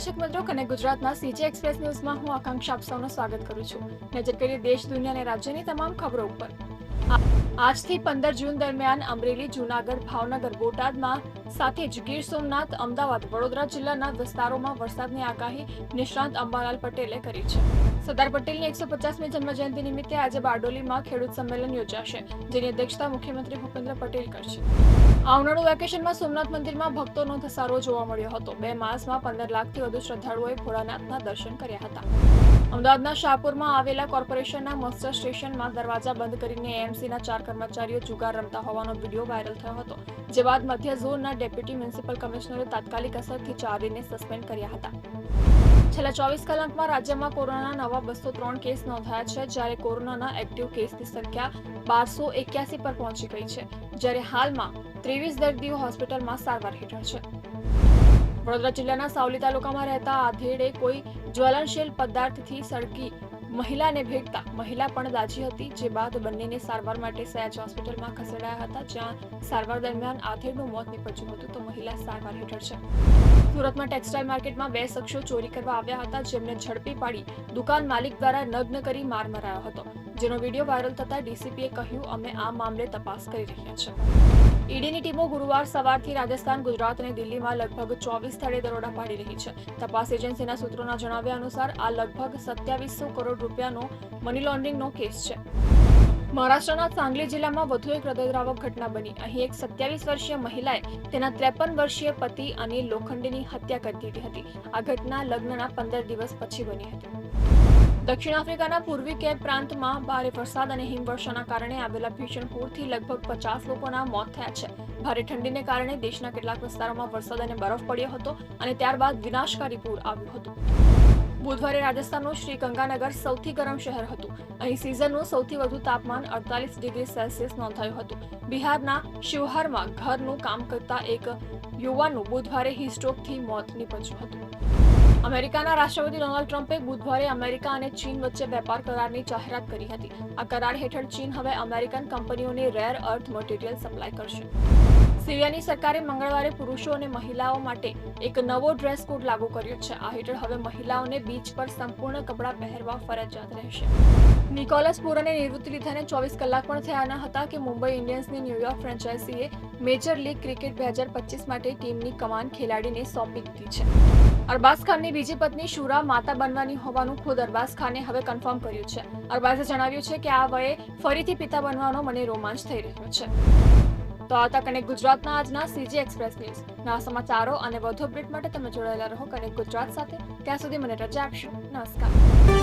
દર્શક મિત્રો, કનેક્ટ ગુજરાતના સીજી એક્સપ્રેસ ન્યૂઝમાં હું આકાંક્ષા આપ સૌનું સ્વાગત કરું છું। નજર કરીએ દેશ, દુનિયા અને રાજ્યની તમામ ખબરો ઉપર। આજથી 15 જૂન દરમિયાન અમરેલી, જૂનાગઢ, ભાવનગર, બોટાદમાં સાથે જ ગીર સોમનાથ, અમદાવાદ, વડોદરા જિલ્લાના વિસ્તારોમાં વરસાદની આગાહી નિષ્ણાંત અંબાલાલ પટેલે કરી છે। સરદાર પટેલની 150મી જન્મજયંતિ નિમિત્તે આજે બારડોલીમાં ખેડૂત સંમેલન યોજાશે, જેની અધ્યક્ષતા મુખ્યમંત્રી ભૂપેન્દ્ર પટેલ કરશે। આવનારું વેકેશનમાં સોમનાથ મંદિરમાં ભક્તોનો ધસારો જોવા મળ્યો હતો। 2 માસમાં 15 લાખથી વધુ શ્રદ્ધાળુઓએ ભોળાનાથના દર્શન કર્યા હતા। અમદાવાદના શાહપુરમાં આવેલા કોર્પોરેશનના મસ્ટર સ્ટેશનમાં દરવાજા બંધ કરીને એએમસીના 4 કર્મચારીઓ જુગાર રમતા હોવાનો વિડીયો વાયરલ થયો હતો, જે બાદ મધ્ય ઝોનના ડેપ્યુટી મ્યુનિસિપલ કમિશનરે તાત્કાલિક અસરથી 4 સસ્પેન્ડ કર્યા હતા। છેલ્લા 24 કલાકમાં રાજ્યમાં કોરોનાના નવા 203 કેસ નોંધાયા છે, જ્યારે કોરોનાના એક્ટિવ કેસની સંખ્યા 1281 પર પહોંચી ગઈ છે, જ્યારે હાલમાં 23 દર્દીઓ હોસ્પિટલમાં સારવાર હેઠળ છે। વડોદરા જિલ્લાના સાવલી તાલુકામાં રહેતા આધેડે કોઈ જ્વલનશીલ પદાર્થથી સળગી મહિલાને ભેટતા મહિલા પણ દાઝી હતી, જે બાદ બંનેને સારવાર માટે સયાજ હોસ્પિટલમાં ખસેડાયા હતા, જ્યાં સારવાર દરમિયાન આધેડનું મોત નીપજ્યું હતું, તો મહિલા સારવાર હેઠળ છે। સુરતમાં ટેક્સટાઇલ માર્કેટમાં 2 શખ્સો ચોરી કરવા આવ્યા હતા, જેમને ઝડપી પાડી દુકાન માલિક દ્વારા નગ્ન કરી માર મરાયો હતો, જેનો વિડીયો વાયરલ થતા ડીસીપીએ કહ્યું, અમે આ મામલે તપાસ કરી રહ્યા છીએ। ઈડીની ટીમો ગુરુવાર સવારથી રાજસ્થાન, ગુજરાત અને દિલ્હીમાં લગભગ 24 સ્થળે દરોડા પાડી રહી છે। તપાસ એજન્સીના સૂત્રોના જણાવ્યા અનુસાર આ લગભગ 2700 કરોડ રૂપિયાનો મની લોન્ડરિંગનો કેસ છે। મહારાષ્ટ્રના સાંગલી જિલ્લામાં વધુ એક હૃદયદ્રાવક ઘટના બની। અહીં એક 27 વર્ષીય મહિલાએ તેના 53 વર્ષીય પતિ અનિલ લોખંડેની હત્યા કરી દીધી હતી। આ ઘટના લગ્નના 15 દિવસ પછી બની હતી। દક્ષિણ આફ્રિકાના પૂર્વી કેપ પ્રાંતમાં ભારે વરસાદ અને હિમવર્ષાના કારણે આવેલા ભીષણ પૂરથી લગભગ 50 લોકોના મોત થયા છે। ભારે ઠંડીને કારણે દેશના કેટલાક વિસ્તારોમાં વરસાદ અને બરફ પડ્યો હતો અને ત્યારબાદ વિનાશકારી પૂર આવ્યું હતું। બુધવારે રાજસ્થાનનું શ્રી ગંગાનગર સૌથી ગરમ શહેર હતું। અહીં સિઝનનું સૌથી વધુ તાપમાન 48 ડિગ્રી સેલ્સિયસ નોંધાયું હતું। બિહારના શિવહરમાં ઘરનું કામ કરતા એક યુવાનનું બુધવારે હિટસ્ટ્રોકથી મોત નીપજ્યું હતું। અમેરિકાના રાષ્ટ્રપતિ ડોનાલ્ડ ટ્રમ્પે બુધવારે અમેરિકા અને ચીન વચ્ચે વેપાર કરારની જાહેરાત કરી હતી। આ કરાર હેઠળ ચીન હવે અમેરિકન કંપનીઓને રેર અર્થ મટીરીયલ સપ્લાય કરશે। સિરિયાની સરકારે મંગળવારે પુરુષો અને મહિલાઓ માટે એક નવો ડ્રેસ કોડ લાગુ કર્યો છે। આ હેઠળ હવે મહિલાઓને બીચ પર સંપૂર્ણ કપડાં પહેરવા ફરજિયાત રહેશે। નિકોલસ પૂરને નિવૃત્તિ લીધાને 24 કલાક પણ થયા ન હતા કે મુંબઈ ઇન્ડિયન્સની ન્યૂયોર્ક ફ્રેન્ચાઇઝીએ મેજર લીગ ક્રિકેટ 2025 માટે ટીમની કમાન ખેલાડીને સોંપી દીધી છે। અરબાઝ ખાનની બીજી પત્ની શુરા માતા બનવાની હોવાનું ખુદ અરબાઝ ખાને હવે કન્ફર્મ કર્યું છે। અરબાઝે જણાવ્યું છે કે આ વયે ફરીથી પિતા બનવાનો મને રોમાંચ થઈ રહ્યો છે। તો આ હતા કનેક્ટ ગુજરાતના આજના સીજી એક્સપ્રેસ ન્યૂઝ। નવા સમાચારો અને વધુ અપડેટ માટે તમે જોડાયેલા રહો કનેક્ટ ગુજરાત સાથે। ત્યાં સુધી મને રજા આપશો। નમસ્કાર।